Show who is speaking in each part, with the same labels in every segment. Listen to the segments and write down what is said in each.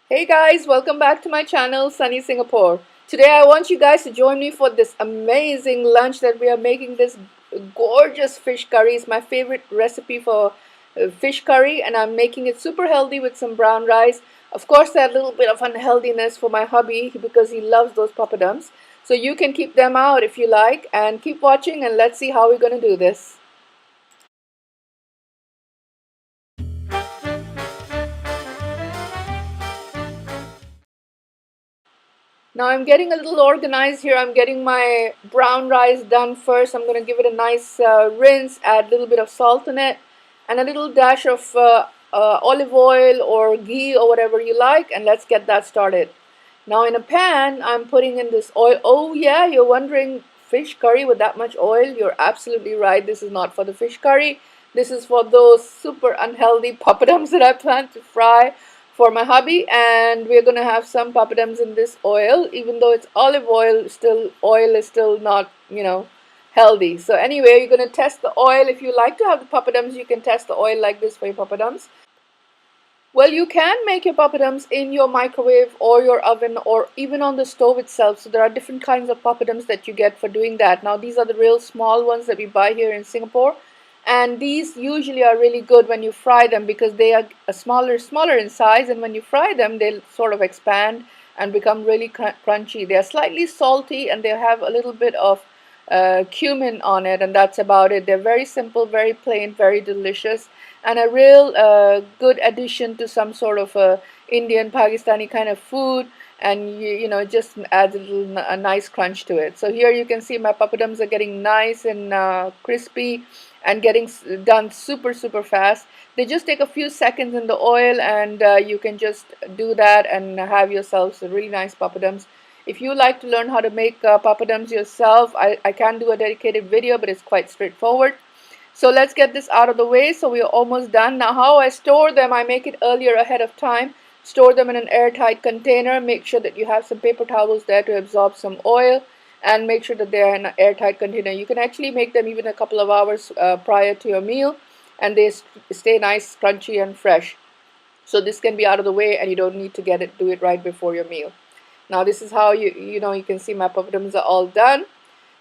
Speaker 1: Hey guys, welcome back to my channel, Sunny Singapore. Today I want you guys to join me for this amazing lunch that we are making. This gorgeous fish curry. It's my favorite recipe for fish curry, and I'm making it super healthy with some brown rice. Of course, there's a little bit of unhealthiness for my hubby because he loves those papadums. So you can keep them out if you like, and keep watching, and let's see how we're going to do this. Now I'm getting a little organized here. I'm getting my brown rice done first. I'm going to give it a nice rinse, add a little bit of salt in it, and a little dash of olive oil or ghee or whatever you like, and let's get that started. Now in a pan, I'm putting in this oil. Oh yeah, you're wondering, fish curry with that much oil? You're absolutely right. This is not for the fish curry. This is for those super unhealthy papadums that I plan to fry for my hubby, and we're going to have some papadums in this oil. Even though it's olive oil, still oil is still not, healthy. So anyway, you're going to test the oil. If you like to have the papadums, you can test the oil like this for your papadums. Well, you can make your papadums in your microwave or your oven or even on the stove itself. So there are different kinds of papadums that you get for doing that. Now these are the real small ones that we buy here in Singapore, and these usually are really good when you fry them because they are smaller in size, and when you fry them they'll sort of expand and become really crunchy. They are slightly salty and they have a little bit of cumin on it, and that's about it. They're very simple, very plain, very delicious, and a real good addition to some sort of Indian Pakistani kind of food, and just adds a nice crunch to it. So here you can see my papadums are getting nice and crispy and getting done super fast. They just take a few seconds in the oil, and you can just do that and have yourselves a really nice papadums. If you like to learn how to make papadums yourself, I can do a dedicated video, but it's quite straightforward. So let's get this out of the way. So we're almost done. Now how I store them, I make it earlier ahead of time. Store them in an airtight container. Make sure that you have some paper towels there to absorb some oil, and make sure that they're in an airtight container. You can actually make them even a couple of hours prior to your meal, and they stay nice, crunchy, and fresh. So this can be out of the way, and you don't need to do it right before your meal. Now this is how you can see my papadums are all done.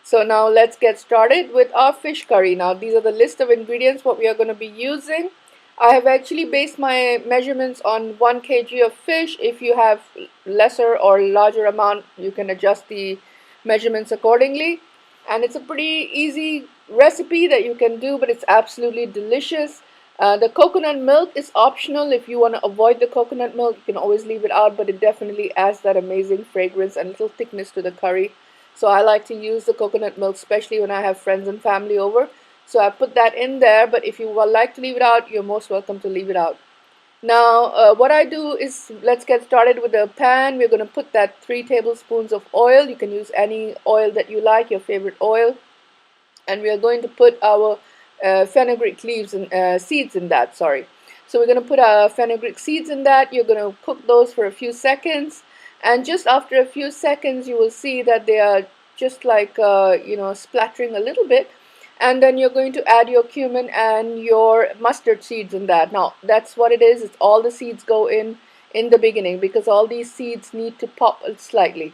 Speaker 1: So now let's get started with our fish curry. Now these are the list of ingredients what we are going to be using. I have actually based my measurements on 1 kg of fish. If you have lesser or larger amount, you can adjust the measurements accordingly. And it's a pretty easy recipe that you can do, but it's absolutely delicious. The coconut milk is optional. If you want to avoid the coconut milk, you can always leave it out, but it definitely adds that amazing fragrance and little thickness to the curry. So I like to use the coconut milk, especially when I have friends and family over. So I put that in there, but if you would like to leave it out, you're most welcome to leave it out. Now, what I do is, let's get started with the pan. We're going to put that 3 tablespoons of oil. You can use any oil that you like, your favorite oil. And we are going to put our fenugreek leaves and seeds in that, sorry. So we're going to put our fenugreek seeds in that. You're going to cook those for a few seconds. And just after a few seconds, you will see that they are just like, splattering a little bit. And then you're going to add your cumin and your mustard seeds in that. Now, that's what it is. It's all the seeds go in the beginning, because all these seeds need to pop slightly.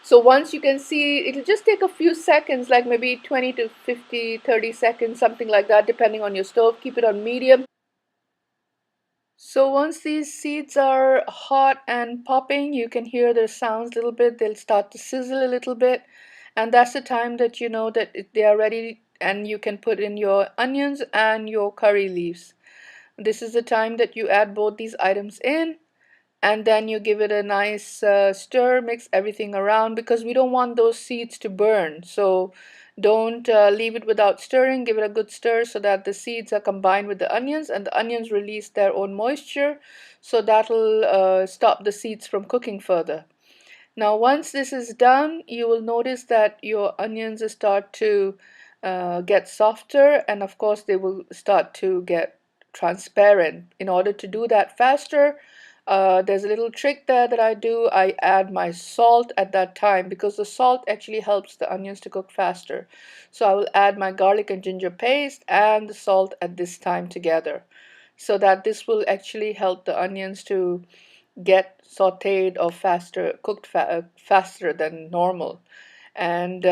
Speaker 1: So once you can see, it'll just take a few seconds, like maybe 20 to 50, 30 seconds, something like that, depending on your stove. Keep it on medium. So once these seeds are hot and popping, you can hear their sounds a little bit. They'll start to sizzle a little bit. And that's the time that you know that they are ready, and you can put in your onions and your curry leaves. This is the time that you add both these items in, and then you give it a nice stir, mix everything around, because we don't want those seeds to burn. So don't leave it without stirring. Give it a good stir so that the seeds are combined with the onions, and the onions release their own moisture, so that'll stop the seeds from cooking further. Now once this is done, you will notice that your onions start to get softer, and of course they will start to get transparent. In order to do that faster, there's a little trick there that I do. I add my salt at that time, because the salt actually helps the onions to cook faster. So I will add my garlic and ginger paste and the salt at this time together, so that this will actually help the onions to get sauteed or cooked faster than normal. And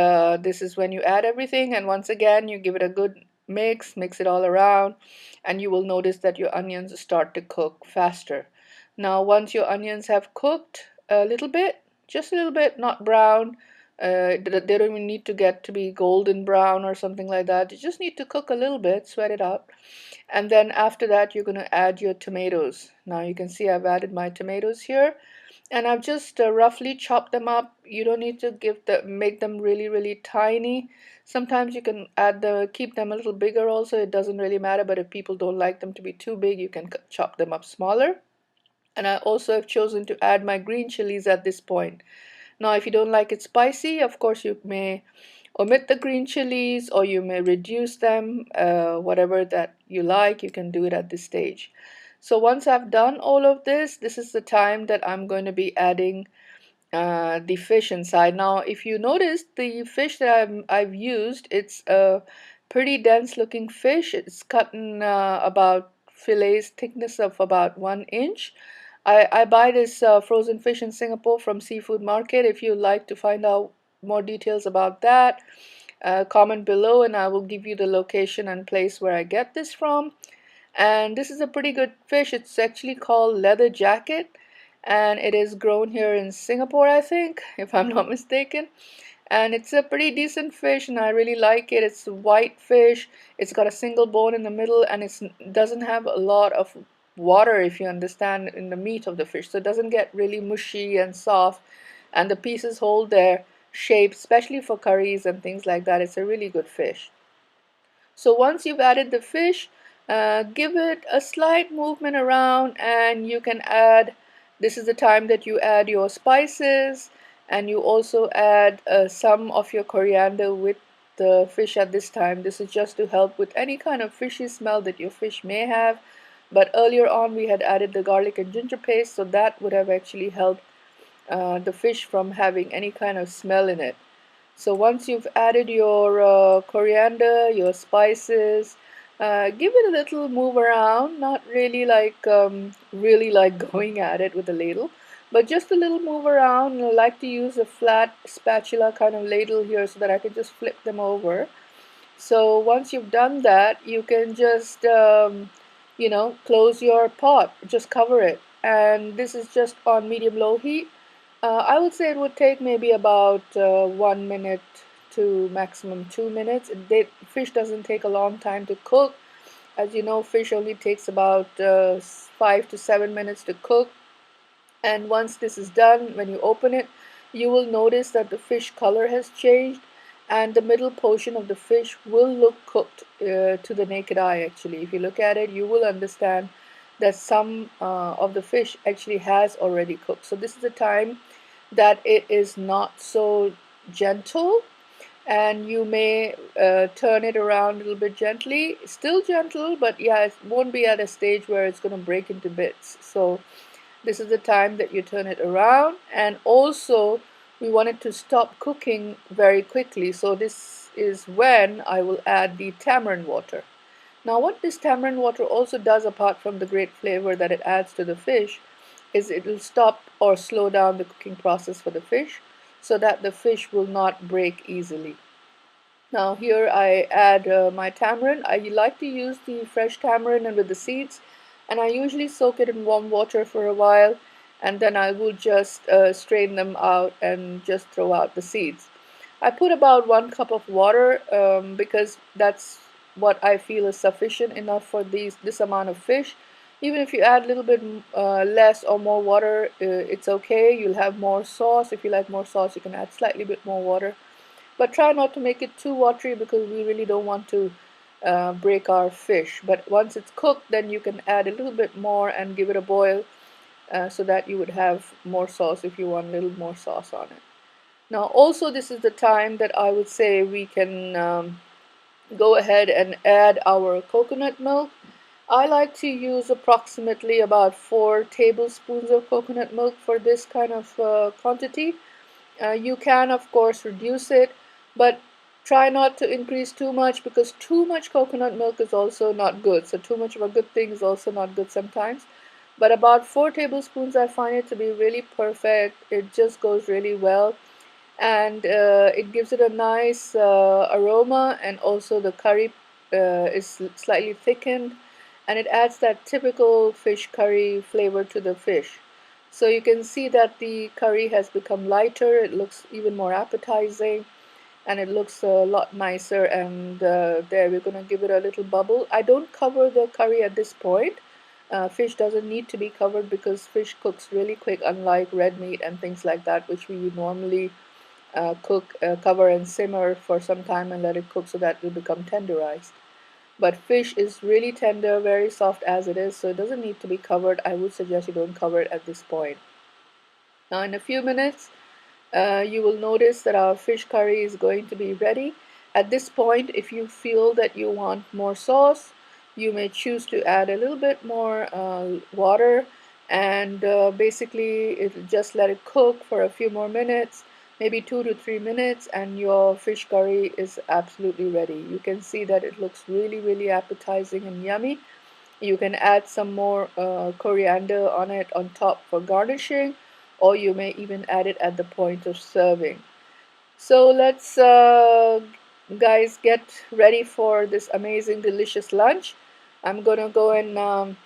Speaker 1: this is when you add everything, and once again you give it a good mix it all around, and you will notice that your onions start to cook faster. Now once your onions have cooked a little bit, just a little bit, not brown, they don't even need to get to be golden brown or something like that. You just need to cook a little bit, sweat it out. And then after that you're going to add your tomatoes. Now you can see I've added my tomatoes here, and I've just roughly chopped them up. You don't need to make them really tiny. Sometimes you can keep them a little bigger also. It doesn't really matter, but if people don't like them to be too big, you can chop them up smaller. And I also have chosen to add my green chilies at this point. Now, if you don't like it spicy, of course you may omit the green chilies, or you may reduce them, whatever that you like, you can do it at this stage. So once I've done all of this, this is the time that I'm going to be adding the fish inside. Now, if you notice, the fish that I've used, it's a pretty dense looking fish. It's cut in about fillets thickness of about 1 inch. I buy this frozen fish in Singapore from Seafood Market. If you'd like to find out more details about that, comment below and I will give you the location and place where I get this from. And this is a pretty good fish. It's actually called leather jacket, and it is grown here in Singapore, I think, if I'm not mistaken. And it's a pretty decent fish, and I really like it. It's a white fish. It's got a single bone in the middle, and it doesn't have a lot of water, if you understand, in the meat of the fish. So it doesn't get really mushy and soft, and the pieces hold their shape, especially for curries and things like that. It's a really good fish. So once you've added the fish, give it a slight movement around, and you can add, this is the time that you add your spices, and you also add some of your coriander with the fish at this time. This is just to help with any kind of fishy smell that your fish may have. But earlier on we had added the garlic and ginger paste, so that would have actually helped the fish from having any kind of smell in it. So once you've added your coriander, your spices, give it a little move around, not really like going at it with a ladle, but just a little move around. I like to use a flat spatula kind of ladle here so that I can just flip them over. So once you've done that, you can just, close your pot, just cover it. And this is just on medium-low heat. I would say it would take maybe about 1 minute to maximum 2 minutes. Fish doesn't take a long time to cook. As you know, fish only takes about 5 to 7 minutes to cook. And once this is done, when you open it, you will notice that the fish color has changed, and the middle portion of the fish will look cooked to the naked eye. Actually, if you look at it, you will understand that some of the fish actually has already cooked. So this is the time that it is not so gentle, and you may turn it around a little bit gently. Still gentle, but yeah, it won't be at a stage where it's going to break into bits. So this is the time that you turn it around. And also we want it to stop cooking very quickly, so this is when I will add the tamarind water. Now what this tamarind water also does, apart from the great flavor that it adds to the fish, is it will stop or slow down the cooking process for the fish, so that the fish will not break easily. Now here I add my tamarind. I like to use the fresh tamarind and with the seeds, and I usually soak it in warm water for a while, and then I will just strain them out and just throw out the seeds. I put about 1 cup of water because that's what I feel is sufficient enough for this amount of fish. Even if you add a little bit less or more water, it's okay. You'll have more sauce. If you like more sauce, you can add slightly bit more water. But try not to make it too watery, because we really don't want to break our fish. But once it's cooked, then you can add a little bit more and give it a boil so that you would have more sauce if you want a little more sauce on it. Now also this is the time that I would say we can go ahead and add our coconut milk. I like to use approximately about 4 tablespoons of coconut milk for this kind of quantity. You can of course reduce it, but try not to increase too much, because too much coconut milk is also not good. So too much of a good thing is also not good sometimes. but about 4 tablespoons I find it to be really perfect. It just goes really well, and it gives it a nice aroma, and also the curry is slightly thickened, and it adds that typical fish curry flavor to the fish. So you can see that the curry has become lighter, it looks even more appetizing, and it looks a lot nicer. And there, we're going to give it a little bubble. I don't cover the curry at this point. Fish doesn't need to be covered because fish cooks really quick, unlike red meat and things like that, which we normally cover and simmer for some time and let it cook so that it will become tenderized. But fish is really tender, very soft as it is, so it doesn't need to be covered. I would suggest you don't cover it at this point. Now in a few minutes, you will notice that our fish curry is going to be ready. At this point, if you feel that you want more sauce, you may choose to add a little bit more water, and basically just let it cook for a few more minutes, maybe 2 to 3 minutes, and your fish curry is absolutely ready. You can see that it looks really, really appetizing and yummy. You can add some more coriander on it on top for garnishing, or you may even add it at the point of serving. So let's guys get ready for this amazing delicious lunch. I'm gonna go and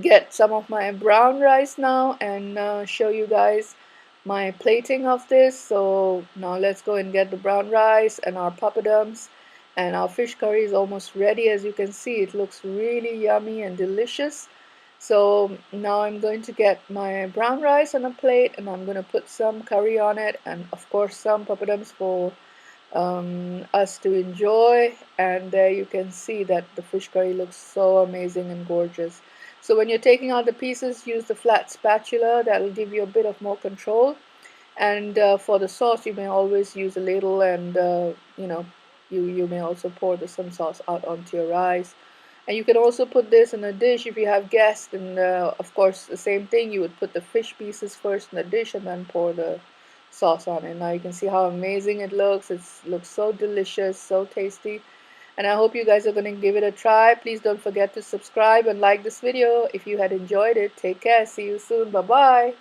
Speaker 1: get some of my brown rice now and show you guys my plating of this. So now let's go and get the brown rice and our papadums, and our fish curry is almost ready. As you can see, it looks really yummy and delicious. So now I'm going to get my brown rice on a plate, and I'm going to put some curry on it, and of course some papadums for us to enjoy. And there you can see that the fish curry looks so amazing and gorgeous. So when you're taking out the pieces, use the flat spatula. That will give you a bit of more control. And for the sauce, you may always use a ladle, and you may also pour some sauce out onto your rice. And you can also put this in a dish if you have guests, and of course the same thing, you would put the fish pieces first in the dish and then pour the sauce on it. Now you can see how amazing it looks. It looks so delicious, so tasty, and I hope you guys are going to give it a try. Please don't forget to subscribe and like this video if you had enjoyed it. Take care. See you soon. Bye bye.